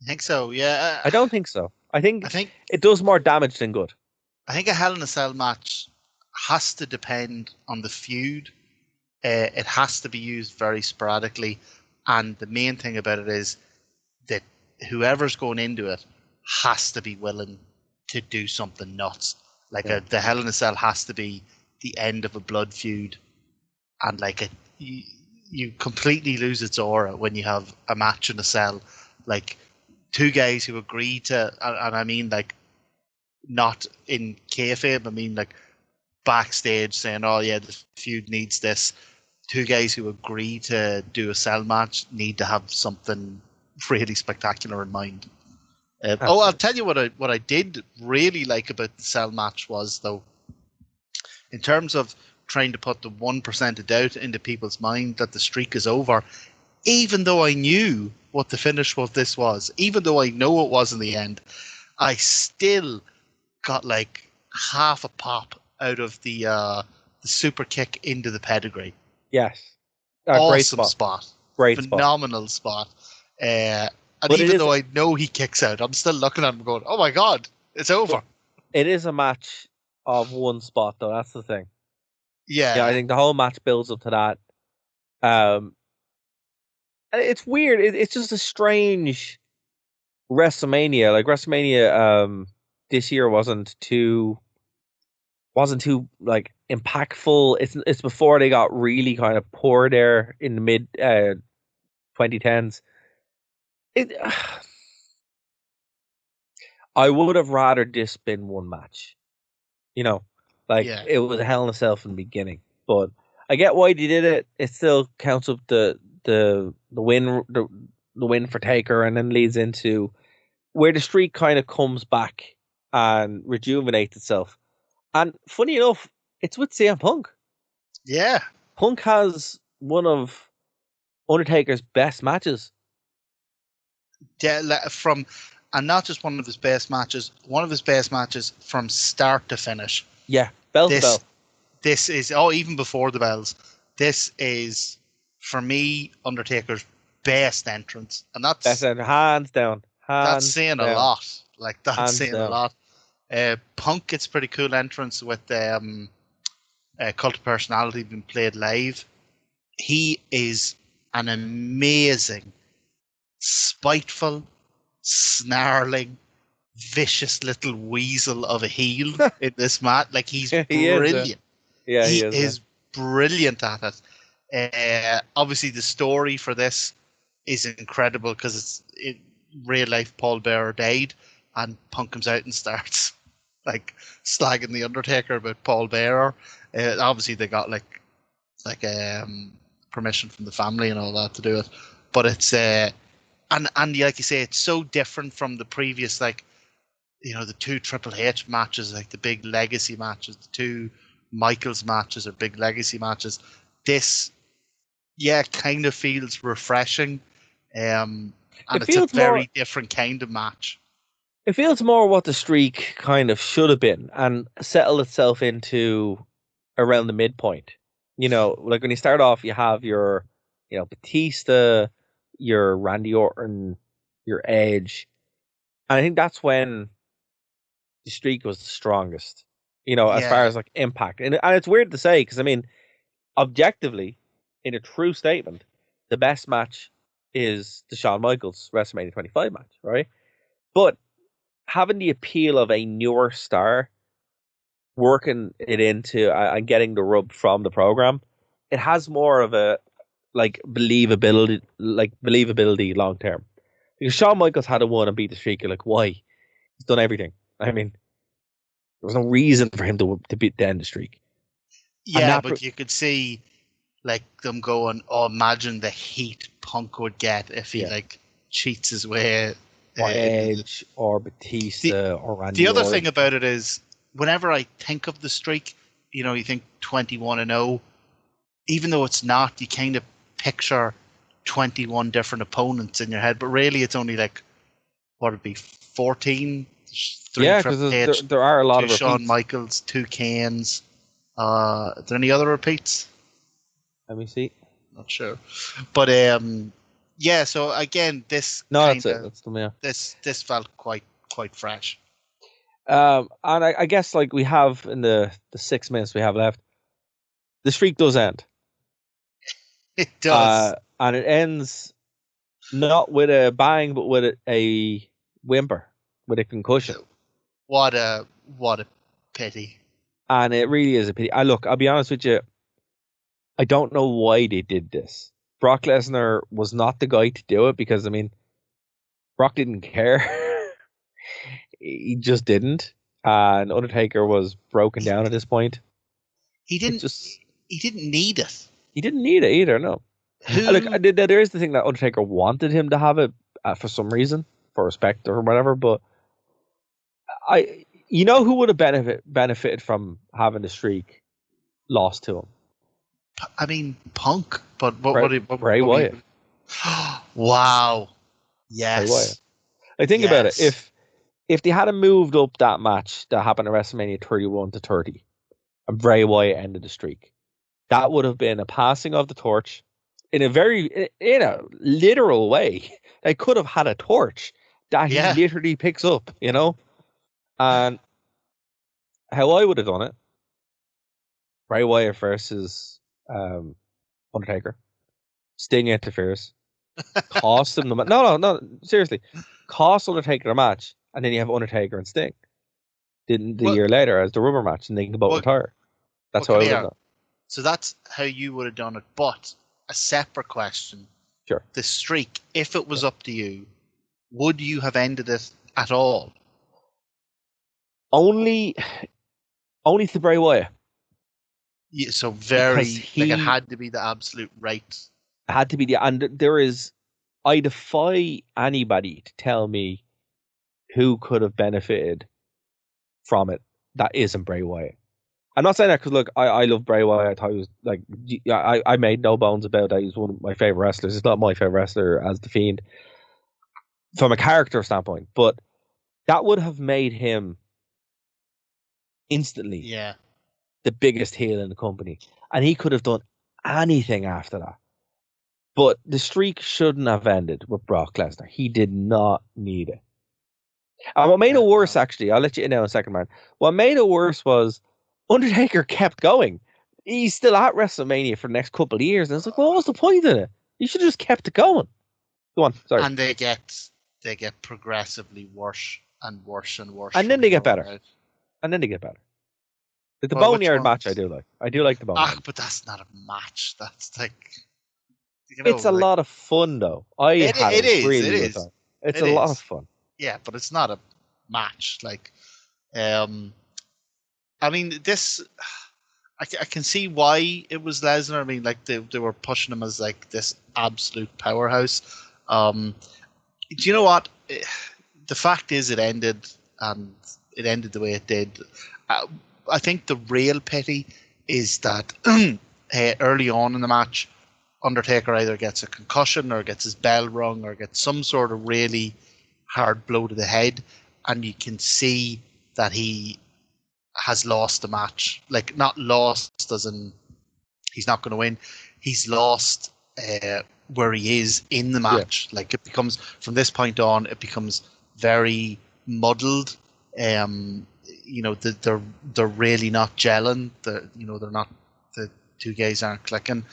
I think so. Yeah. I don't think so. I think it does more damage than good. I think a Hell in a Cell match has to depend on the feud. It has to be used very sporadically, and the main thing about it is that whoever's going into it has to be willing to do something nuts. The Hell in a Cell has to be the end of a blood feud, and you completely lose its aura when you have a match in a cell. Like 2 guys who agree to, and I mean not in kayfabe, I mean backstage saying, "Oh yeah, the feud needs this." 2 guys who agree to do a cell match need to have something really spectacular in mind. I'll tell you what I did really like about the cell match was, though, in terms of trying to put the 1% of doubt into people's mind that the streak is over, even though I knew what the finish of this was, even though I know it was in the end, I still got half a pop out of the super kick into the pedigree. Yes. Awesome spot. Great Phenomenal spot. And even though I know he kicks out, I'm still looking at him going, oh my God, it's over. It is a match of one spot, though. That's the thing. Yeah. I think the whole match builds up to that. And it's weird. It's just a strange WrestleMania. WrestleMania this year wasn't too impactful. It's before they got really kind of poor there in the mid 2010s. I would have rather this been one match. It was a Hell in a Cell from the beginning. But I get why they did it. It still counts up the win the win for Taker, and then leads into where the streak kind of comes back and rejuvenates itself. And funny enough, it's with CM Punk. Yeah. Punk has one of Undertaker's best matches. Yeah, and not just one of his best matches, one of his best matches from start to finish. Yeah, bell to bell. This is, even before the bells, this is, for me, Undertaker's best entrance. And that's... Best entrance, hands down. That's saying a lot. That's saying a lot. Punk gets pretty cool entrance with Cult of Personality being played live. He is an amazing, spiteful, snarling, vicious little weasel of a heel in this match. He's brilliant. He is brilliant at it. Obviously, the story for this is incredible because it's in real life. Paul Bearer died, and Punk comes out and starts slagging the Undertaker about Paul Bearer. Obviously, they got permission from the family and all that to do it, but it's and like you say, it's so different from the previous the 2 Triple H matches, the big legacy matches, the 2 Michaels matches are big legacy matches. This, kind of feels refreshing, and it's a very different kind of match. It feels more what the streak kind of should have been and settled itself into around the midpoint. Like when you start off, you have your, Batista, your Randy Orton, your Edge. And I think that's when the streak was the strongest, as far as like impact. And it's weird to say because, I mean, objectively, in a true statement, the best match is the Shawn Michaels WrestleMania 25 match, right? But having the appeal of a newer star, working it into and getting the rub from the program, it has more of a believability long term. Because Shawn Michaels had a won and beat the streak, you're like, why? He's done everything. I mean, there was no reason for him to beat the end of the streak. Yeah, but you could see like them going, oh, imagine the heat Punk would get if he cheats his way. Or Edge, or Batista, or Randy. The other thing about it is, whenever I think of the streak, you think 21-0, even though it's not, you kind of picture 21 different opponents in your head, but really it's only like, what would it be, 14? Because there are a lot of repeats. Shawn Michaels, 2 Kanes. Are there any other repeats? Let me see. Not sure. But yeah, so again, this that's it. That's them, yeah. This felt quite fresh. And I guess like we have in the 6 minutes we have left, the streak does end. It does. And it ends not with a bang, but with a whimper, with a concussion. What a pity. And it really is a pity. I'll be honest with you, I don't know why they did this. Brock Lesnar was not the guy to do it because, I mean, Brock didn't care. He just didn't. And Undertaker was broken down at this point. He didn't need it. He didn't need it either, no. Look, there is the thing that Undertaker wanted him to have it for some reason, for respect or whatever, but who would have benefited from having the streak lost to him? I mean, Punk, but Bray Wyatt. Wow. Yes. Bray Wyatt. Think about it. If they hadn't moved up that match that happened at WrestleMania 31 to 30, and Bray Wyatt ended the streak, that would have been a passing of the torch in a literal way. They could have had a torch that he literally picks up, And how I would have done it, Bray Wyatt versus Undertaker. Sting interferes. Cost him the match. No, seriously. Cost Undertaker a match, and then you have Undertaker and Sting. The year later as the rubber match, and they can both retire. That's how I would have done. So that's how you would have done it. But a separate question. Sure. The streak, if it was up to you, would you have ended it at all? Only to Bray Wyatt. Yeah, so it had to be the absolute right. It had to be I defy anybody to tell me who could have benefited from it that isn't Bray Wyatt. I'm not saying that because, look, I love Bray Wyatt. I thought he was, like, I made no bones about that. He's one of my favorite wrestlers. He's not my favorite wrestler as The Fiend from a character standpoint, but that would have made him instantly the biggest heel in the company. And he could have done anything after that. But the streak shouldn't have ended with Brock Lesnar. He did not need it. And what made it worse, actually, I'll let you in now in a second, man. What made it worse was Undertaker kept going. He's still at WrestleMania for the next couple of years. And it's like, well, what's the point in it? You should have just kept it going. Go on, sorry. And they get progressively worse and worse and worse. And then they get better. And then they get better. The Boneyard match I do like. I do like the Boneyard. But that's not a match. That's like... it's a lot of fun, though. It is. It's a lot of fun. Yeah, but it's not a match. Like, I mean, this... I can see why it was Lesnar. I mean, like, they were pushing him as, like, this absolute powerhouse. Do you know what? The fact is it ended, and it ended the way it did. I think the real pity is that early on in the match, Undertaker either gets a concussion or gets his bell rung or gets some sort of really hard blow to the head, and you can see that he has lost the match. Like, not lost as in he's not going to win. He's lost where he is in the match. Yeah. Like, it becomes, from this point on, it becomes very muddled. You know, they're really not gelling. You know, they're not, the two guys aren't clicking.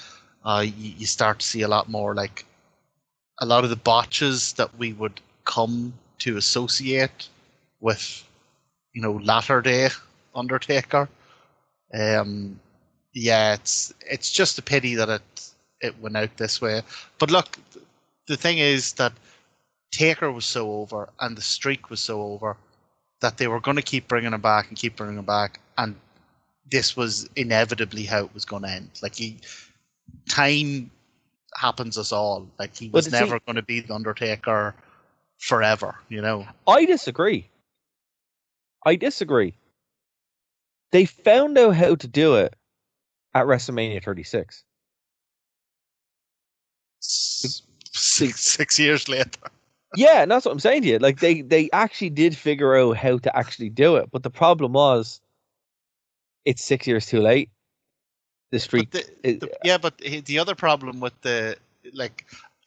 You start to see a lot more, like, a lot of the botches that we would come to associate with, you know, latter day Undertaker. Yeah, it's just a pity that it went out this way. But look, the thing is that Taker was so over and the streak was so over that they were going to keep bringing him back and keep bringing him back, and this was inevitably how it was going to end. Like, time happens us all. Like, he was never going to be the Undertaker forever, you know. I disagree. They found out how to do it at WrestleMania 36. 6 years later. Yeah, and that's what I'm saying to you. Like, they actually did figure out how to actually do it, but the problem was, it's 6 years too late. The streak. But the other problem with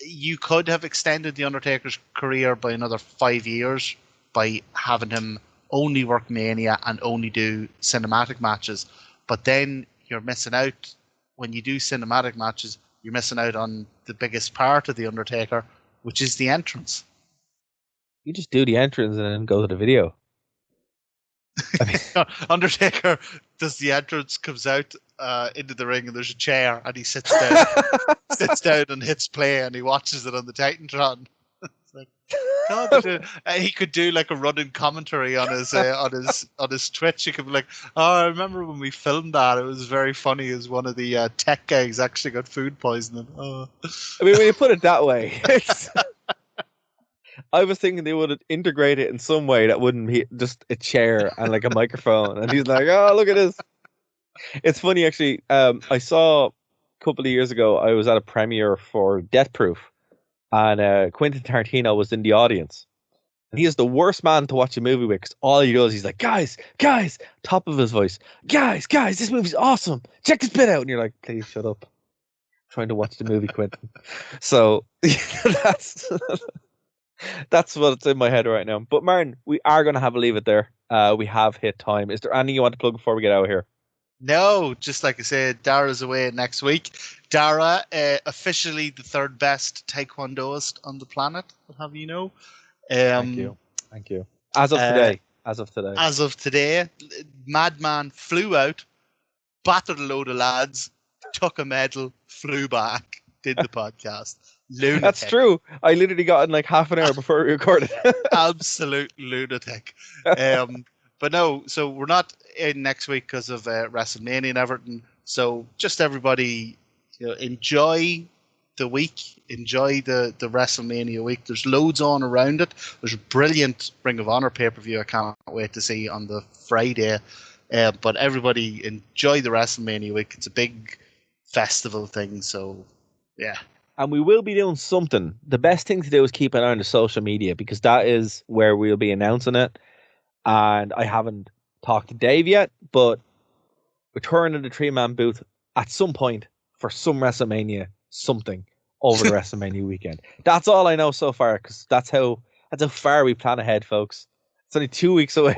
you could have extended the Undertaker's career by another 5 years by having him only work Mania and only do cinematic matches, but then you're missing out. When you do cinematic matches, you're missing out on the biggest part of the Undertaker, which is the entrance. You just do the entrance and then go to the video. I mean, Undertaker does the entrance, comes out into the ring, and there's a chair, and he sits down and hits play, and he watches it on the Titantron. It's like, God, he could do like a running commentary on his Twitch. He could be like, "Oh, I remember when we filmed that. It was very funny. As one of the tech guys actually got food poisoning." Oh. I mean, when you put it that way, I was thinking they would integrate it in some way that wouldn't be just a chair and like a microphone. And he's like, "Oh, look at this." It's funny, actually. I saw a couple of years ago, I was at a premiere for Death Proof, and Quentin Tarantino was in the audience. And he is the worst man to watch a movie with, because all he does, he's like, guys, top of his voice, guys, this movie's awesome. Check this bit out. And you're like, please shut up. I'm trying to watch the movie, Quentin. So that's what's in my head right now. But Martin, we are going to have to leave it there. We have hit time. Is there anything you want to plug before we get out of here? No, just like I said, Dara's away next week. Dara, officially the third best taekwondoist on the planet, I'll have you know. Thank you. As of today, Madman flew out, battered a load of lads, took a medal, flew back, did the podcast. Lunatic. That's true. I literally got in like half an hour before we recorded. Absolute lunatic. But no, so we're not in next week because of WrestleMania and everything. So just everybody, enjoy the week, enjoy the WrestleMania week. There's loads on around it. There's a brilliant Ring of Honor pay-per-view I can't wait to see on the Friday. But everybody enjoy the WrestleMania week. It's a big festival thing. So yeah. And we will be doing something. The best thing to do is keep an eye on the social media, because that is where we'll be announcing it. And I haven't talked to Dave yet, but return to the 3-man booth at some point for some WrestleMania something over the WrestleMania weekend. That's all I know so far, because that's how far we plan ahead, folks. It's only 2 weeks away,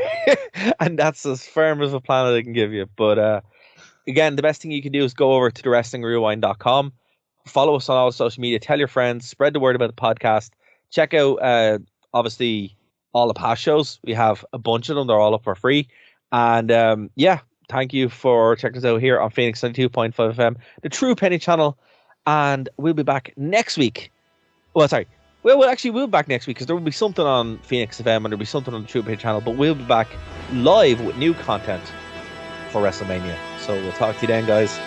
and that's as firm as a plan that I can give you. But again, the best thing you can do is go over to thewrestlingrewind.com. Follow us on all social media. Tell your friends. Spread the word about the podcast. Check out, obviously, all the past shows. We have a bunch of them. They're all up for free. And thank you for checking us out here on Phoenix 92.5 FM, the True Penny channel. And we'll be back next week. Well, sorry. We'll be back next week, because there will be something on Phoenix FM and there'll be something on the True Penny channel. But we'll be back live with new content for WrestleMania. So we'll talk to you then, guys.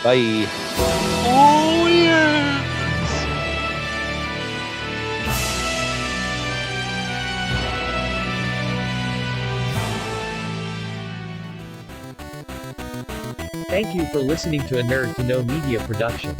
Bye. Oh, yeah. Thank you for listening to a Nerd to Know Media production.